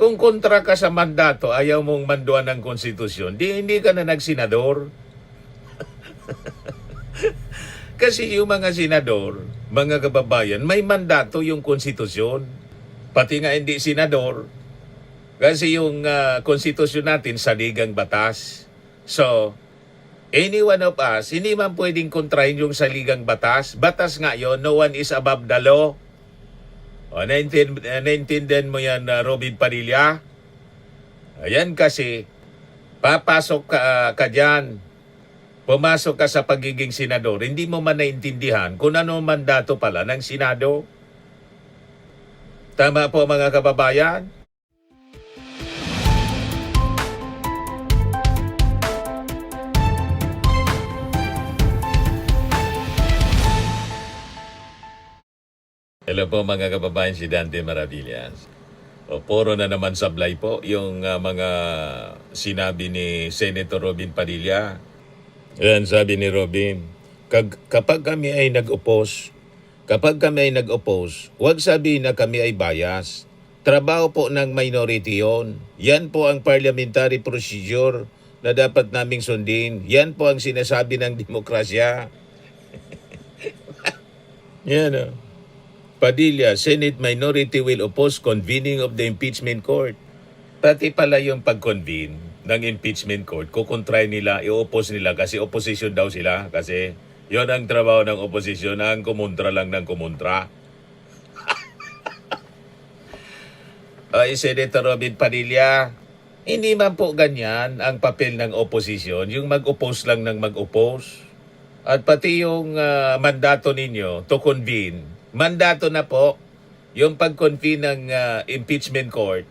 Kung kontra ka sa mandato, ayaw mong manduan ng konstitusyon, hindi ka na nagsenador. Kasi yung mga senador, mga kababayan, may mandato yung konstitusyon. Pati nga hindi senador, kasi yung konstitusyon natin saligang batas. So, any one of us, hindi man pwedeng kontrahin yung saligang batas. Batas nga yun, no one is above the law. O, naintindihan mo yan, Robin Padilla? Ayan kasi, papasok ka dyan. Pumasok ka sa pagiging senador, hindi mo man naintindihan kung ano mandato pala ng Senado. Tama po mga kababayan? Hello po mga kababayan, si Dante Maravillas. O, puro na naman sablay po yung mga sinabi ni Senator Robin Padilla. Ayan, sabi ni Robin, kapag kami ay nag-oppose, huwag sabihin na kami ay bias. Trabaho po ng minority yon. Yan po ang parliamentary procedure na dapat naming sundin. Yan po ang sinasabi ng demokrasya. Yan o. Padilla, Senate minority will oppose convening of the impeachment court. Pati pala yung pag-convene ng impeachment court, kukontray nila, i-oppose nila kasi opposition daw sila. Kasi yon ang trabaho ng opposition, ang kumontra lang ng kumontra. Ay, Senator Robin Padilla, hindi man po ganyan ang papel ng opposition, yung mag-oppose lang ng mag-oppose. At pati yung mandato ninyo to convene, mandato na po yung pag-convene ng impeachment court.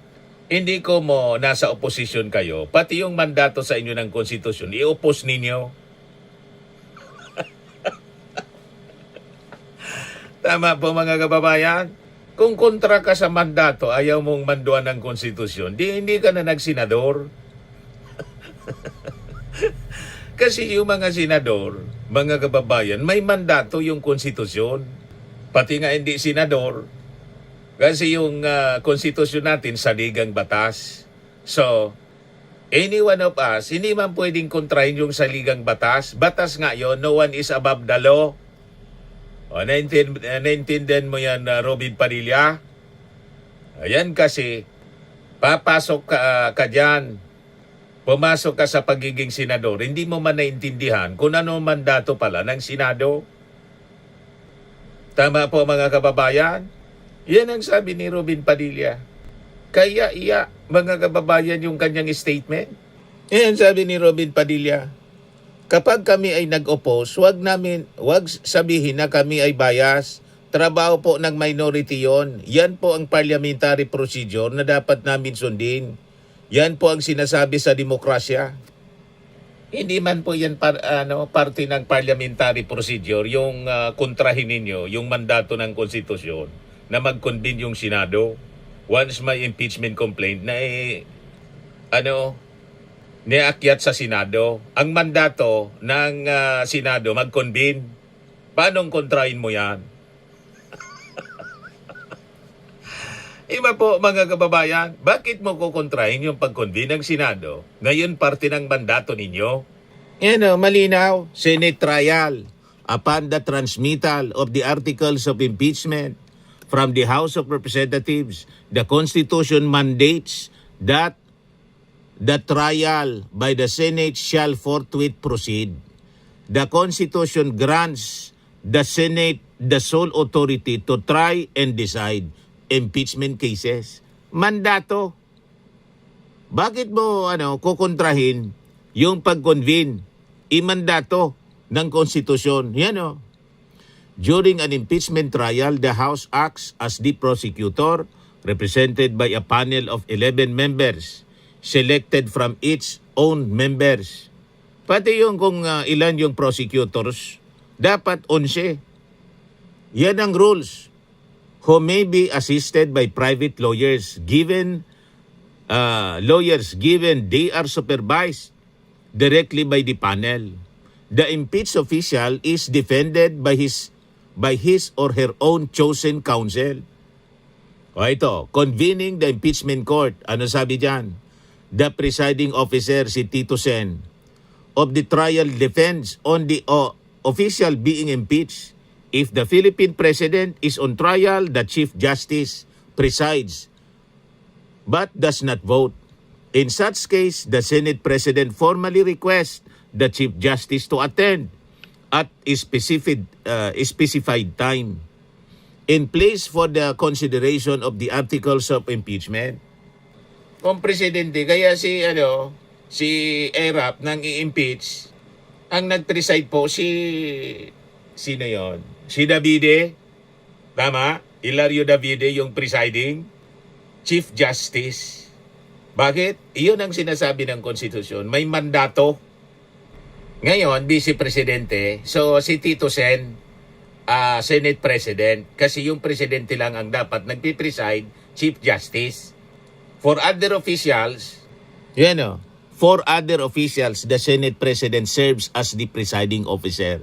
Hindi ko mo nasa opposition kayo, pati yung mandato sa inyo ng konstitusyon, i-oppose ninyo. Tama po mga kababayan? Kung kontra ka sa mandato, ayaw mong manduan ng konstitusyon, hindi ka na nagsenador. Kasi yung mga senador, mga kababayan, may mandato yung konstitusyon. Pati nga hindi senador, kasi yung konstitusyon natin saligang batas. So, any one of us, hindi man pwedeng kontrahin yung saligang batas. Batas nga yun, no one is above the law. O, naintindihan mo yan, Robin Padilla? Ayan kasi, papasok ka dyan. Pumasok ka sa pagiging senador, hindi mo man naintindihan kung ano mandato pala ng Senado. Tama po mga kababayan? Yan ang sabi ni Robin Padilla. Kaya mga kababayan, yung kanyang statement. Yan sabi ni Robin Padilla. Kapag kami ay nag-oppose, wag sabihin na kami ay bias. Trabaho po ng minority yon. Yan po ang parliamentary procedure na dapat namin sundin. Yan po ang sinasabi sa demokrasya. Hindi man po yan parte ng parliamentary procedure, yung kontrahin ninyo, yung mandato ng konstitusyon na mag-convene yung Senado once may impeachment complaint na niakyat sa Senado. Ang mandato ng Senado mag-convene. Paano kontrahin mo yan? Iba po mga kababayan, bakit mo kukontrahin yung pag-convene ng Senado? Ngayon parte ng mandato ninyo. Malinaw, Senate trial upon the transmittal of the articles of impeachment from the House of Representatives. The Constitution mandates that the trial by the Senate shall forthwith proceed. The Constitution grants the Senate the sole authority to try and decide impeachment cases. Mandato. Bakit mo kukontrahin yung pag-convene? Imandato ng konstitusyon. Yan During an impeachment trial, the House acts as the prosecutor, represented by a panel of 11 members, selected from its own members. Pati yung kung ilan yung prosecutors, dapat 11. Yan ang rules. Who may be assisted by private lawyers given they are supervised directly by the panel. The impeached official is defended by his or her own chosen counsel. O ito, convening the impeachment court. Ano sabi dyan? The presiding officer, si Tito Sen, of the trial defense on the official being impeached. If the Philippine President is on trial, the Chief Justice presides but does not vote. In such case, the Senate President formally requests the Chief Justice to attend at a specified time in place for the consideration of the articles of impeachment. Kung presidente, kaya si ERAP nang i-impeach, ang nag-preside po sino yon? Si Davide, tama? Hilario Davide yung presiding Chief Justice. Bakit? Iyon ang sinasabi ng konstitusyon. May mandato. Ngayon, Vice Presidente, so si Tito Sen, Senate President, kasi yung presidente lang ang dapat nagpipreside, Chief Justice. For other officials, for other officials, the Senate President serves as the presiding officer.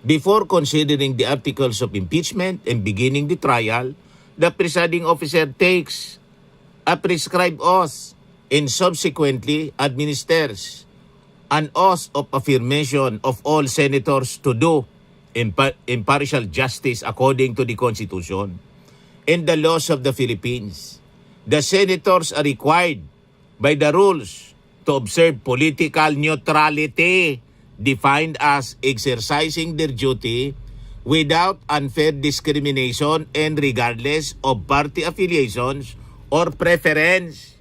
Before considering the articles of impeachment and beginning the trial, the presiding officer takes a prescribed oath and subsequently administers an oath of affirmation of all senators to do impartial justice according to the Constitution and the laws of the Philippines. The senators are required by the rules to observe political neutrality, defined as exercising their duty without unfair discrimination and regardless of party affiliations or preference.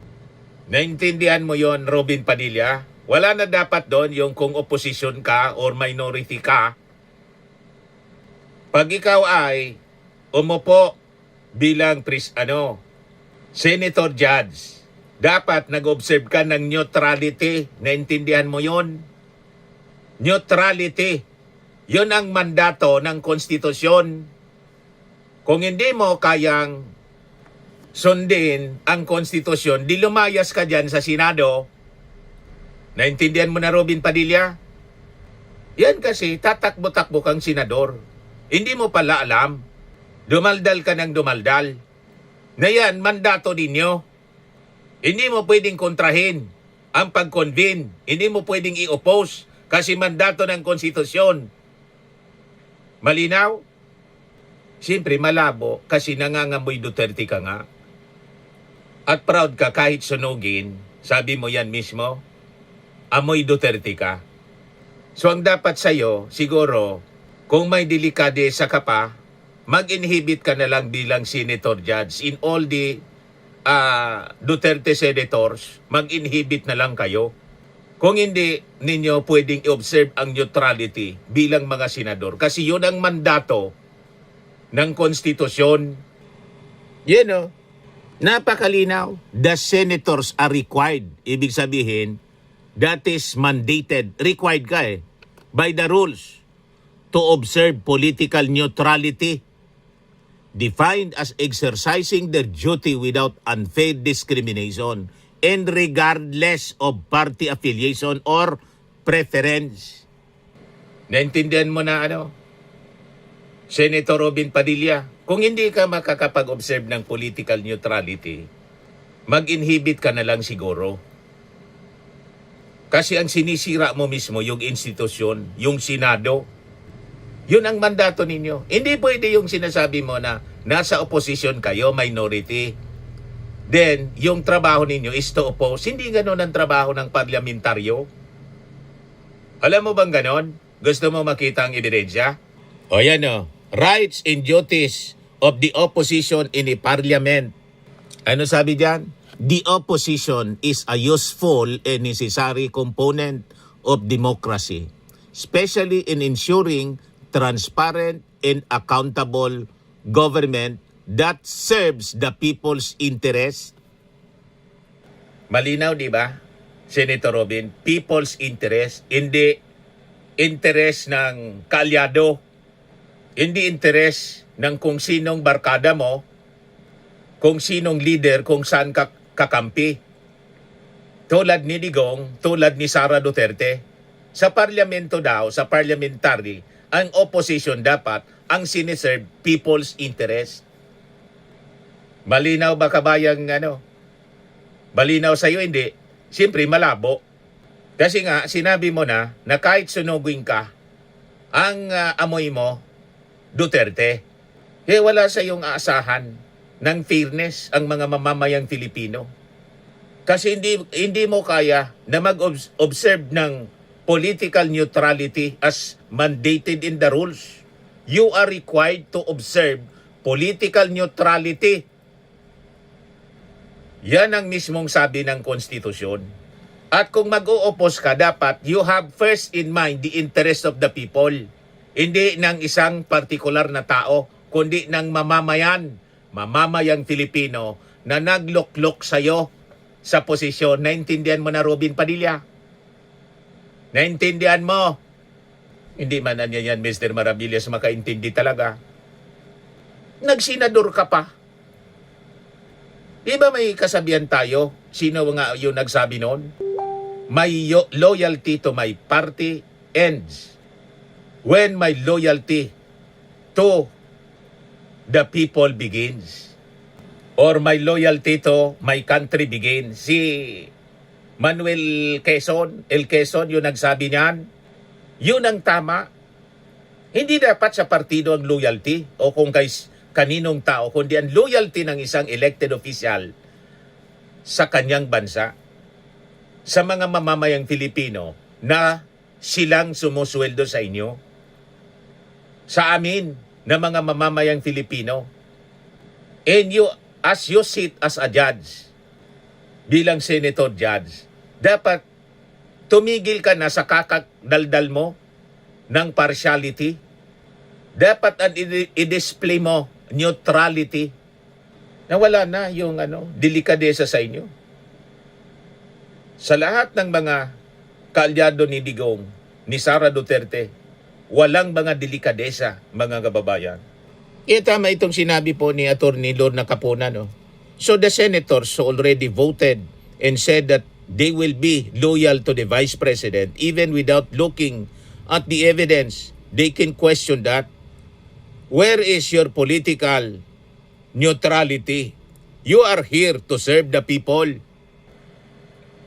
Naintindihan mo yon, Robin Padilla? Wala na dapat doon yung kung opposition ka or minority ka. Pag ikaw ay umupo bilang senator judge, dapat nag-observe ka ng neutrality. Naintindihan mo yon? Neutrality. Yun ang mandato ng konstitusyon. Kung hindi mo kayang sundin ang konstitusyon, di lumayas ka dyan sa Senado. Naintindihan mo na, Robin Padilla? Yan kasi, tatakbo-takbo kang senador. Hindi mo pala alam. Dumaldal ka ng dumaldal. Na yan, mandato ninyo. Hindi mo pwedeng kontrahin ang pag-convene. Hindi mo pwedeng i-oppose kasi mandato ng konstitusyon. Malinaw? Siyempre malabo kasi nangangamoy Duterte ka nga. At proud ka kahit sunugin, sabi mo yan mismo, amoy Duterte ka. So ang dapat sa'yo, siguro, kung may delikadesa ka pa, mag-inhibit ka na lang bilang senator judge. In all the Duterte senators, mag-inhibit na lang kayo. Kung hindi ninyo pwedeng i-observe ang neutrality bilang mga senador. Kasi yun ang mandato ng konstitusyon. Napakalinaw. The senators are required. Ibig sabihin, that is mandated. Required ka by the rules to observe political neutrality defined as exercising their duty without unfair discrimination and regardless of party affiliation or preference. Naintindihan mo na Senator Robin Padilla? Kung hindi ka makakapag-observe ng political neutrality, mag-inhibit ka na lang siguro. Kasi ang sinisira mo mismo yung institusyon, yung Senado. Yun ang mandato ninyo. Hindi pwede yung sinasabi mo na nasa opposition kayo, minority. Then, yung trabaho ninyo is to oppose. Hindi ganon ang trabaho ng parlamentaryo. Alam mo bang ganon? Gusto mo makita ang ebidensya? O yan Rights and duties of the opposition in a parliament. Ano sabi diyan? The opposition is a useful and necessary component of democracy, especially in ensuring transparent and accountable government that serves the people's interest. Malinaw, di ba, Senator Robin? People's interest, hindi interest ng kaalyado, hindi interest ng kung sinong barkada mo, kung sinong leader, kung saan ka kakampi. Tulad ni Digong, tulad ni Sara Duterte. Sa parlamento daw, sa parliamentary, ang opposition dapat ang siniserve people's interest. Malinaw ba kabayang Malinaw sa'yo, hindi? Siyempre, malabo. Kasi nga, sinabi mo na kahit sunugin ka, ang amoy mo, Duterte. Kaya wala sa iyong aasahan ng fairness ang mga mamamayang Filipino. Kasi hindi mo kaya na mag-observe ng political neutrality as mandated in the rules. You are required to observe political neutrality. Yan ang mismong sabi ng konstitusyon. At kung mag-o-oppose ka, dapat you have first in mind the interest of the people. Hindi ng isang partikular na tao, kundi ng mamamayang Filipino na nagluklok sa'yo sa posisyon. Naintindihan mo na, Robin Padilla? Naintindihan mo? Hindi man yan, Mr. Maravillas, makaintindi talaga. Nagsenador ka pa. Di ba may kasabihan tayo? Sino nga yung nagsabi noon? My loyalty to my party ends when my loyalty to the people begins. Or my loyalty to my country begins. Si Manuel Quezon, yung nagsabi niyan, yun ang tama. Hindi dapat sa partido ang loyalty o kung kaninong tao, kundi ang loyalty ng isang elected official sa kanyang bansa, sa mga mamamayang Filipino na silang sumusweldo sa inyo, sa amin na mga mamamayang Filipino. And you, as you sit as a judge, bilang senator judge, dapat tumigil ka na sa kakadaldal mo ng partiality. Dapat i-display mo neutrality, na wala na yung delikadesa sa inyo. Sa lahat ng mga kaalyado ni Digong, ni Sara Duterte, walang mga delikadesa, mga kababayan. Tama itong sinabi po ni Attorney Lorna Capona, no? So the senators already voted and said that they will be loyal to the Vice President even without looking at the evidence. They can question that. Where is your political neutrality? You are here to serve the people.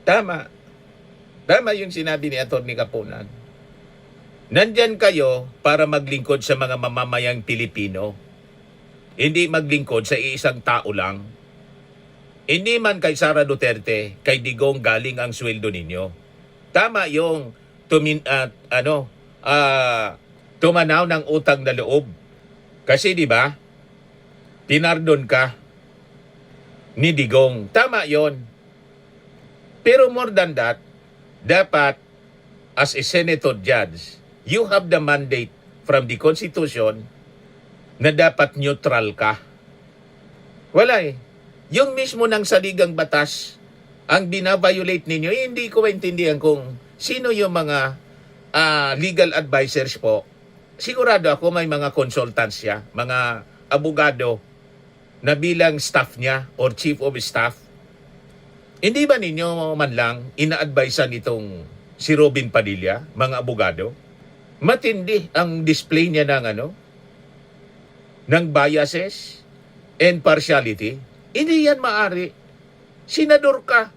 Tama. Tama yung sinabi ni Atty. Capunan. Nandyan kayo para maglingkod sa mga mamamayang Pilipino. Hindi maglingkod sa iisang tao lang. Hindi man kay Sara Duterte, kay Digong galing ang sweldo ninyo. Tama yung tumanaw ng utang na loob. Kasi di ba, tinardon ka ni Digong. Tama yon. Pero more than that, dapat as a senator judge, you have the mandate from the Constitution na dapat neutral ka. Wala eh. Yung mismo ng saligang batas, ang binaviolate ninyo, hindi ko maintindihan kung sino yung mga legal advisors po. Sigurado ako may mga consultants siya, mga abogado na bilang staff niya or chief of staff. Hindi ba ninyo man lang ina-advisean itong si Robin Padilla, mga abogado? Matindi ang display niya ng biases and partiality. Hindi yan maari. Senador ka.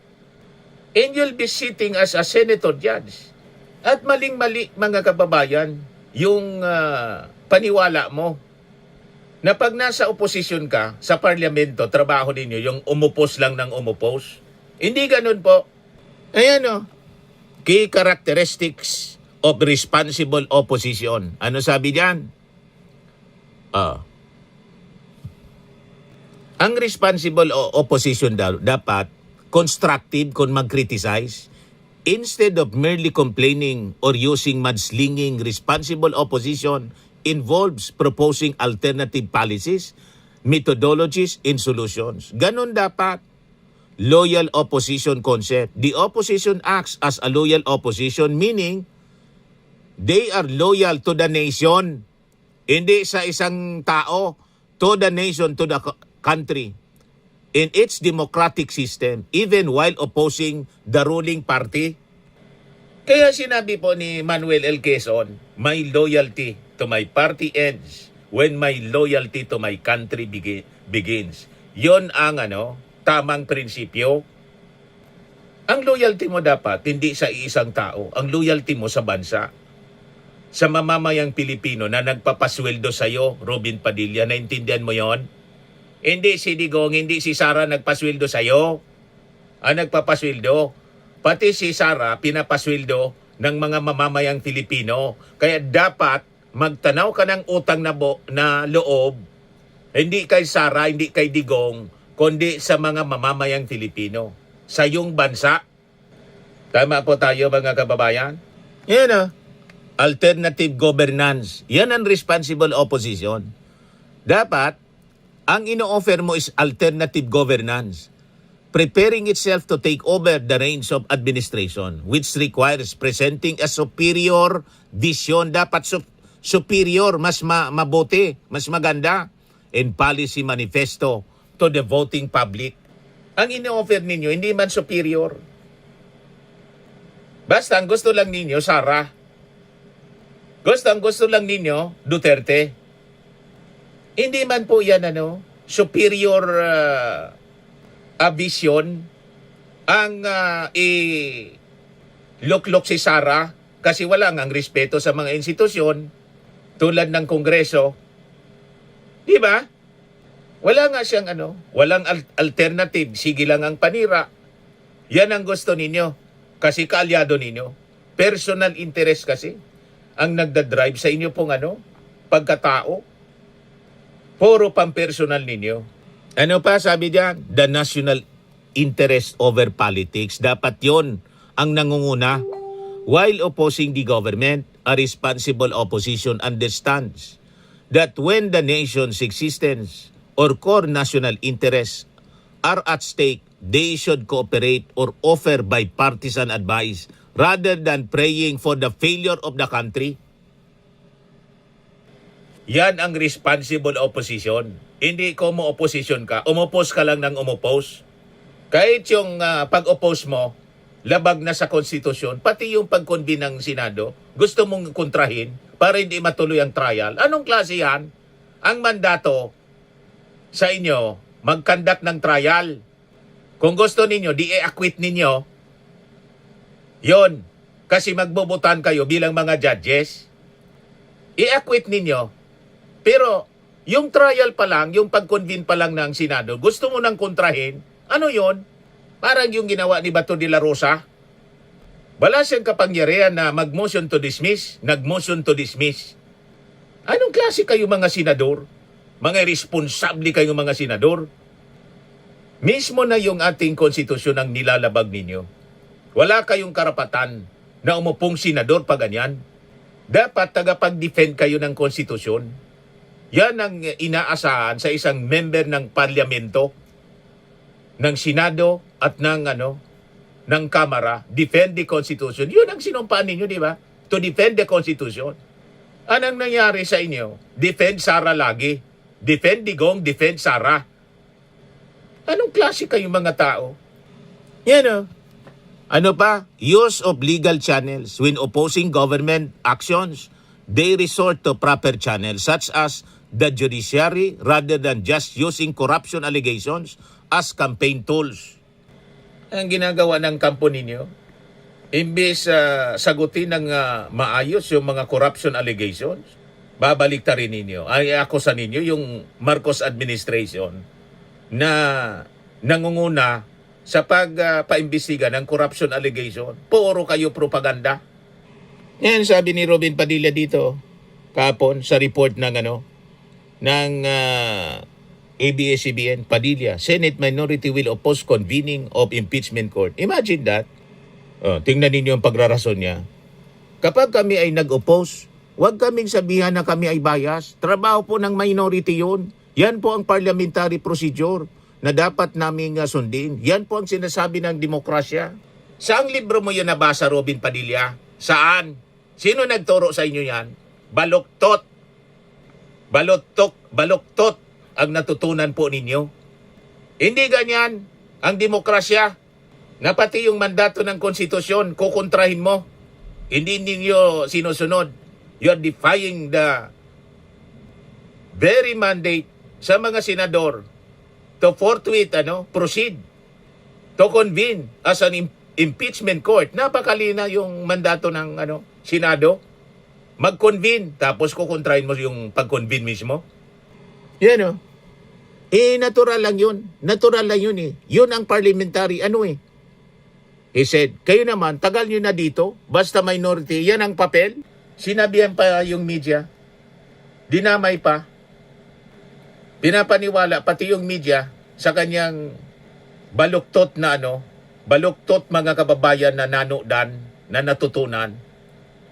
And you'll be sitting as a senator judge. At maling-mali, mga kababayan, yung paniwala mo na pag nasa oposisyon ka sa parlamento, trabaho ninyo yung umupos lang ng umupos. Hindi ganun po. Ayan key characteristics of responsible opposition. Ano sabi diyan? Ang responsible opposition dapat constructive kung mag-criticize. Instead of merely complaining or using mudslinging, responsible opposition involves proposing alternative policies, methodologies, and solutions. Ganon dapat. Loyal opposition concept. The opposition acts as a loyal opposition, meaning they are loyal to the nation. Hindi sa isang tao, to the nation, to the country. In its democratic system, even while opposing the ruling party. Kaya sinabi po ni Manuel L. Quezon, my loyalty to my party ends when my loyalty to my country begins. Yon ang tamang prinsipyo. Ang loyalty mo dapat hindi sa iisang tao, ang loyalty mo sa bansa. Sa mamamayang Pilipino na nagpapasweldo sa iyo, Robin Padilla, naintindihan mo yon? Hindi si Digong, hindi si Sara nagpasweldo sa iyo. Ang nagpapasweldo, pati si Sara pinapasweldo ng mga mamamayang Pilipino. Kaya dapat magtanaw ka ng utang na loob, hindi kay Sara, hindi kay Digong, kundi sa mga mamamayang Pilipino. Sa iyong bansa. Tama po tayo mga kababayan? Yan alternative governance. Yan ang responsible opposition. Dapat, ang ino-offer mo is alternative governance. Preparing itself to take over the reins of administration, which requires presenting a superior vision. Dapat superior, mas mabuti, mas maganda, and policy manifesto to the voting public. Ang ino-offer ninyo, hindi man superior. Basta ang gusto lang ninyo, Sara. Gusto lang ninyo, Duterte. Hindi man po yan, superior vision ang luklok si Sara kasi wala ang respeto sa mga institusyon tulad ng Kongreso. Di ba? Wala nga siyang walang alternative, sige lang ang panira. Yan ang gusto ninyo kasi kaalyado ninyo. Personal interest kasi ang nagdadrive sa inyo pong pagkatao. Puro pang-personal ninyo. Ano pa sabi diyan? The national interest over politics. Dapat yon ang nangunguna. While opposing the government, a responsible opposition understands that when the nation's existence or core national interests are at stake, they should cooperate or offer bipartisan advice rather than praying for the failure of the country. Yan ang responsible opposition. Hindi ko mo-opposition ka, umopose ka lang ng umopose. Kahit yung pag-oppose mo, labag na sa konstitusyon, pati yung pag-convene ng Senado, gusto mong kontrahin para hindi matuloy ang trial. Anong klase yan? Ang mandato sa inyo, mag-conduct ng trial. Kung gusto ninyo, di-acquit ninyo, yon, kasi magbubutan kayo bilang mga judges, i-acquit ninyo. Pero yung trial pa lang, yung pag-convene pa lang ng Senado, gusto mo nang kontrahin, ano yon? Parang yung ginawa ni Bato de la Rosa. Wala siyang kapangyarihan na mag-motion to dismiss, nag-motion to dismiss. Anong klase kayo mga senador? Mga responsable kayo mga senador? Mismo na yung ating konstitusyon ang nilalabag ninyo. Wala kayong karapatan na umupong senador pa ganyan. Dapat tagapag-defend kayo ng konstitusyon. Yan ang inaasahan sa isang member ng parlamento, ng Senado at ng Kamara. Defend the Constitution. Yun ang sinumpaan ninyo, di ba? To defend the Constitution. Anong nangyari sa inyo? Defend Sara lagi. Defend Digong, defend Sara. Anong klase kayong mga tao? Yan Ano pa? Use of legal channels when opposing government actions. They resort to proper channels such as the judiciary rather than just using corruption allegations as campaign tools. Ang ginagawa ng kampo ninyo, imbes sagutin ng maayos yung mga corruption allegations, babalik ta rin ninyo. Ay akusa ninyo yung Marcos administration na nangunguna sa pagpaimbestiga ng corruption allegation. Puro kayo propaganda. Yan sabi ni Robin Padilla dito kahapon sa report ng ABS-CBN. Padilla, Senate minority will oppose convening of impeachment court. Imagine that. Tingnan ninyo ang pagrarason niya. Kapag kami ay nag-oppose, huwag kaming sabihan na kami ay bias. Trabaho po ng minority yun. Yan po ang parliamentary procedure na dapat naming sundin. Yan po ang sinasabi ng demokrasya. Saang libro mo yan nabasa, Robin Padilla? Saan? Sino nagturo sa inyo yan? Baluktot. Baluktot ang natutunan po ninyo. Hindi ganyan ang demokrasya na pati yung mandato ng konstitusyon kukontrahin mo. Hindi ninyo sinusunod. You're defying the very mandate sa mga senador to forthwith proceed to convene as an impeachment court. Napakalina yung mandato ng Senado. Mag-convene, tapos kukontrahin mo yung pag-convene mismo. Yan natural lang yun. Natural lang yun Yun ang parliamentary He said, kayo naman, tagal nyo na dito, basta minority, yan ang papel. Sinabihan pa yung media. Dinamay pa. Pinapaniwala pati yung media sa kanyang baluktot na baluktot mga kababayan na nanodan, na natutunan.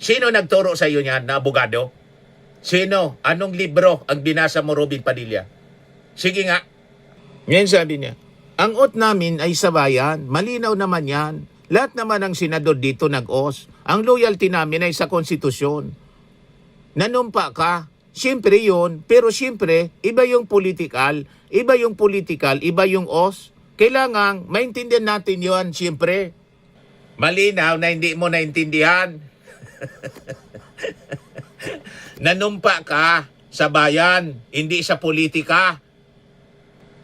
Sino nagturo sa iyo niyan na abogado? Sino? Anong libro ang binasa mo, Robin Padilla? Sige nga. Ngayon sabi niya, ang oath namin ay sa bayan. Malinaw naman yan. Lahat naman ng senador dito nag-oath. Ang loyalty namin ay sa konstitusyon. Nanumpa ka. Siyempre yun. Pero siyempre, iba yung political, iba yung oath. Kailangang maintindihan natin yun, siyempre. Malinaw na hindi mo naintindihan. Nanumpa ka sa bayan, hindi sa politika.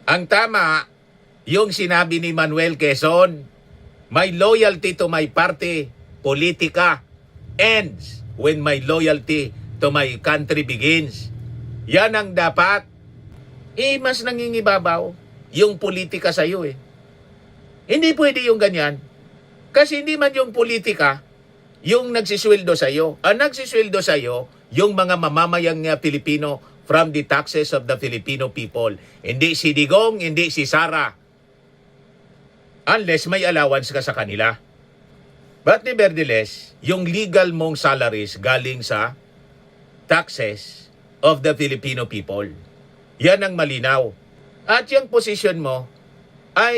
Ang tama, yung sinabi ni Manuel Quezon, my loyalty to my party, politika, ends when my loyalty to my country begins. Yan ang dapat. Mas nangingibabaw yung politika sa iyo Hindi pwede yung ganyan. Kasi hindi man yung politika yung nagsisweldo sa iyo. Ang nagsisweldo sa iyo, yung mga mamamayang Pilipino from the taxes of the Filipino people. Hindi si Digong, hindi si Sara. Unless may allowance ka sa kanila. But nevertheless, yung legal mong salaries galing sa taxes of the Filipino people. Yan ang malinaw. At yung position mo ay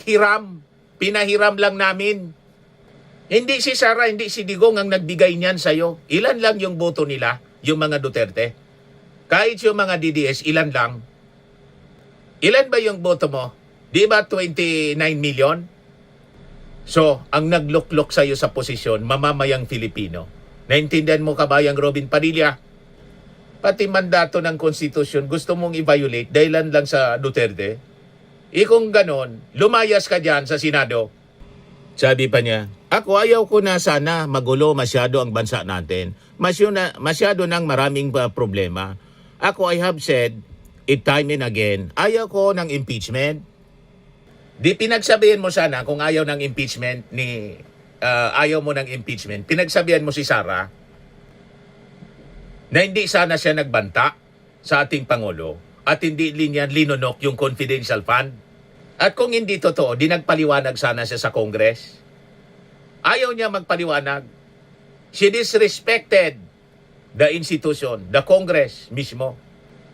hiram. Pinahiram lang namin. Hindi si Sara, hindi si Digong ang nagbigay niyan sa'yo. Ilan lang yung boto nila, yung mga Duterte. Kahit yung mga DDS, ilan lang. Ilan ba yung boto mo? Di ba 29 million? So, ang nagluklok sa'yo sa posisyon, mamamayang Filipino. Naintindihan mo kabayang Robin Padilla? Pati mandato ng konstitusyon, gusto mong i-violate dahilan lang sa Duterte? Kung ganon, lumayas ka dyan sa Senado. Sabi pa niya, ako ayaw ko na sana magulo masyado ang bansa natin. Masyado nang maraming problema. Ako, I have said it time and again, ayaw ko ng impeachment. Di pinagsabihan mo sana kung ayaw ng impeachment ayaw mo ng impeachment. Pinagsabihan mo si Sara na hindi sana siya nagbanta sa ating Pangulo at hindi niya linunok yung confidential fund. At kung hindi totoo, di nagpaliwanag sana siya sa Congress. Ayaw niya magpaliwanag. She disrespected the institution, the Congress mismo.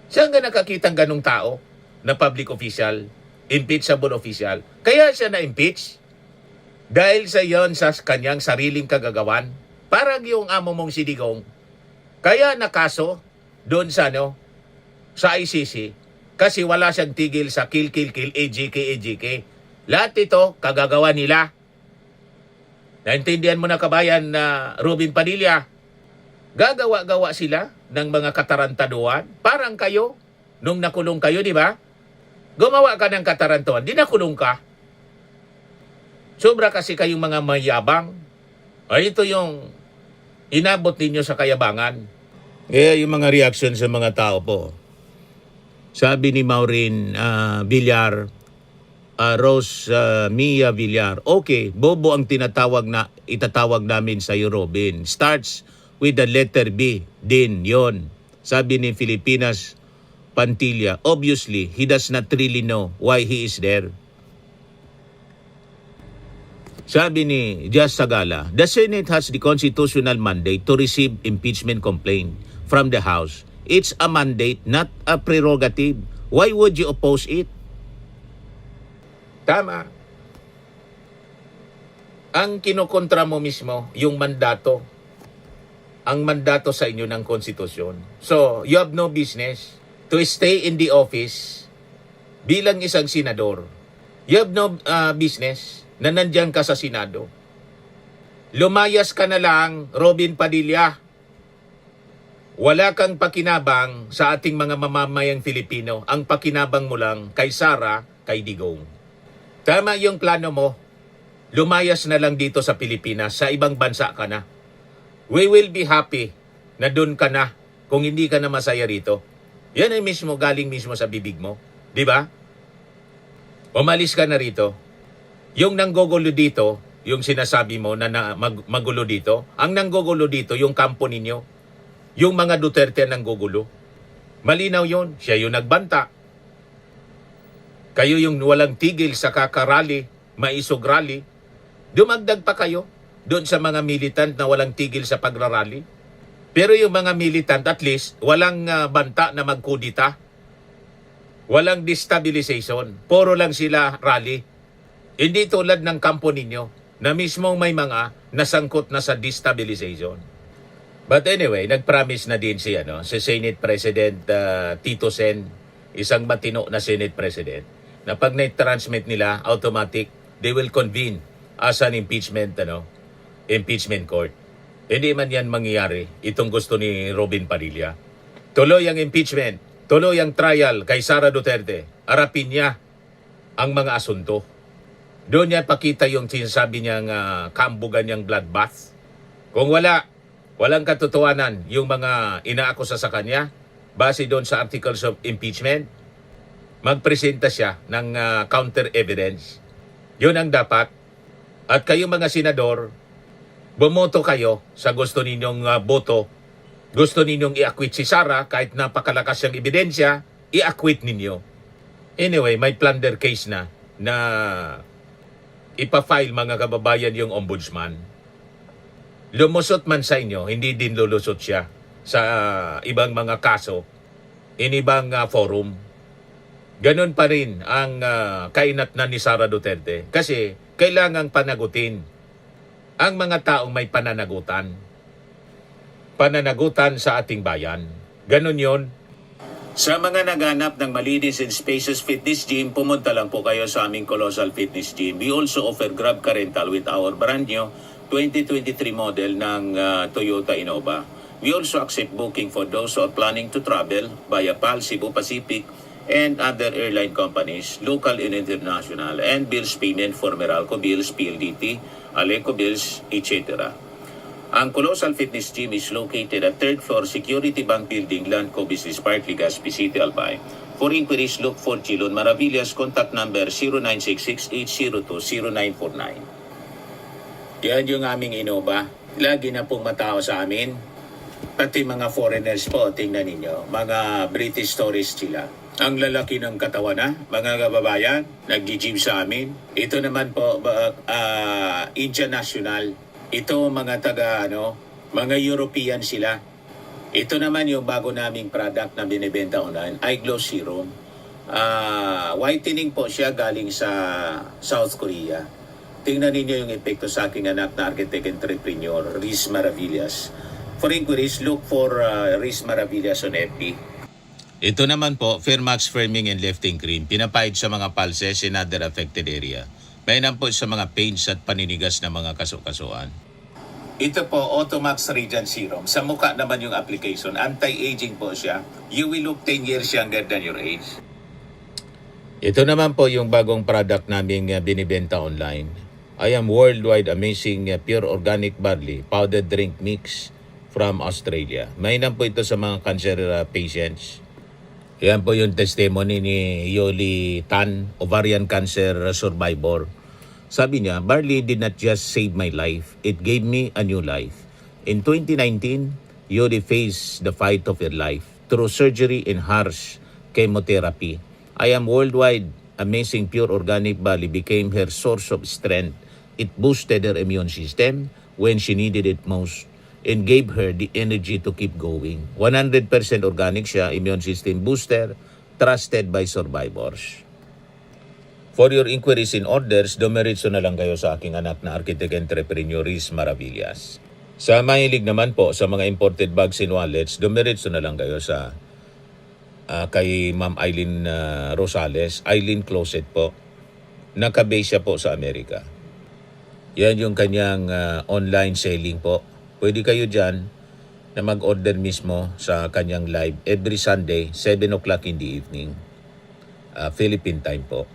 Saan nga nakakitang ganung tao na public official, impeachable official? Kaya siya na-impeach dahil sa yon sa kanyang sariling kagagawan. Parang yung amo mong si Digong. Kaya nakaso doon sa ICC kasi wala siyang tigil sa kill, AGK. Lahat ito, kagagawa nila. Naintindihan mo na kabayan na Robin Padilla, gagawa-gawa sila ng mga katarantaduan. Parang kayo, nung nakulong kayo, di ba? Gumawa ka ng katarantuan, di nakulong ka. Sobra kasi kayong mga mayabang. Ay, ito yung inabot ninyo sa kayabangan. Yung mga reaction sa mga tao po. Sabi ni Maureen Villar, Rose Mia Villar, okay, bobo ang itatawag namin sa iyo, Robin. Starts with the letter B, din, yon. Sabi ni Filipinas Pantilla, obviously, he does not really know why he is there. Sabi ni Just Sagala, the Senate has the constitutional mandate to receive impeachment complaint from the House. It's a mandate, not a prerogative. Why would you oppose it? Tama. Ang kinukontra mo mismo, yung mandato. Ang mandato sa inyo ng konstitusyon. So, you have no business to stay in the office bilang isang senador. You have no business na nandyan ka sa Senado. Lumayas ka na lang, Robin Padilla. Wala kang pakinabang sa ating mga mamamayang Filipino. Ang pakinabang mo lang kay Sara kay Digong. Tama yung plano mo. Lumayas na lang dito sa Pilipinas, sa ibang bansa ka na. We will be happy na doon ka na kung hindi ka na masaya rito. Yan ay mismo, galing mismo sa bibig mo. Di ba? Umalis ka na rito. Yung nanggugulo dito, yung sinasabi mo na, magulo dito, ang nanggugulo dito, yung kampo ninyo. Yung mga Duterte nanggugulo. Malinaw yon, siya yung nagbanta. Kayo yung walang tigil sa kakarali, maisog rally. Dumagdag pa kayo doon sa mga militant na walang tigil sa pagrarally. Pero yung mga militant, at least, walang banta na magkudita. Walang destabilization. Puro lang sila rally. Hindi tulad ng kampo ninyo na mismong may mga nasangkot na sa destabilization. But anyway, nag-promise na din si Senate President Tito Sen, isang matino na Senate President, na pag na-transmit nila, automatic, they will convene as an impeachment court. Hindi man yan mangyayari, itong gusto ni Robin Padilla. Tuloy ang impeachment, tuloy ang trial kay Sara Duterte. Harapin niya ang mga asunto. Doon niya pakita yung sinasabi niyang kaambugan niyang bloodbath. Kung walang katotohanan yung mga inaakusa sa kanya, base doon sa articles of impeachment, magpresenta siya ng counter evidence. Yun ang dapat. At kayo mga senador, bumoto kayo sa gusto ninyong boto. Gusto ninyong i-acquit si Sara kahit napakalakas yung ebidensya, i-acquit ninyo. Anyway, may plunder case na ipa-file mga kababayan yung ombudsman. Lumusot man sa inyo, hindi din lulusot siya sa ibang mga kaso, in ibang forum. Ganun pa rin ang kainatnan ni Sara Duterte kasi kailangang panagutin ang mga taong may pananagutan. Pananagutan sa ating bayan. Ganun yon. Sa mga naghanap ng malinis and spacious fitness gym, pumunta lang po kayo sa aming Colossal Fitness Gym. We also offer Grab Car Rental with our brand new 2023 model ng Toyota Innova. We also accept booking for those who are planning to travel via PAL, Cebu Pacific, and other airline companies, local and international, and bills payment for Meralco Bills, PLDT, Aleco Bills, etc. Ang Colossal Fitness Gym is located at 3rd floor Security Bank Building, Landco Business Park, Legazpi City, Albay. For inquiries, look for Chilon Maravillas. Contact number 0966-802-0949. Yan yung aming Innova. Lagi na pong matao sa amin. Pati mga foreigners po, tingnan ninyo. Mga British tourists sila. Ang lalaki ng katawan na, mga kababayan, nag-gym sa amin. Ito naman po, Indian National. Ito mga mga European sila. Ito naman yung bago naming product na binibenta online, Eye Glow Serum. Whitening po siya galing sa South Korea. Tingnan ninyo yung epekto sa aking anak na architect entrepreneur, Riz Maravillas. For inquiries, look for Riz Maravillas on FB. Ito naman po, Fairmax Firming and Lifting Cream, pinapahid sa mga pulses in other affected area. Mainam po sa mga pains at paninigas na mga kasukasuan. Ito po, Automax Radiant Serum. Sa mukha naman yung application. Anti-aging po siya. You will look 10 years younger than your age. Ito naman po yung bagong product namin binibenta online. I am worldwide amazing pure organic barley powdered drink mix from Australia. Mainam po ito sa mga cancer patients. Yan po yung testimony ni Yoli Tan, ovarian cancer survivor. Sabi niya, barley did not just save my life, it gave me a new life. In 2019, Yoli faced the fight of her life through surgery and harsh chemotherapy. I am worldwide amazing pure organic barley became her source of strength. It boosted her immune system when she needed it most and gave her the energy to keep going. 100% organic siya, immune system booster, trusted by survivors. For your inquiries and orders, dumiritso na lang kayo sa aking anak na architect entrepreneur, Riz Maravillas. Sa mahilig naman po sa mga imported bags and wallets, dumiritso na lang kayo sa kay Ma'am Eileen Rosales, Eileen Closet po. Nakabase siya po sa Amerika. Yan yung kanyang online selling po. Pwede kayo dyan na mag-order mismo sa kanyang live every Sunday, 7 o'clock in the evening, Philippine time po.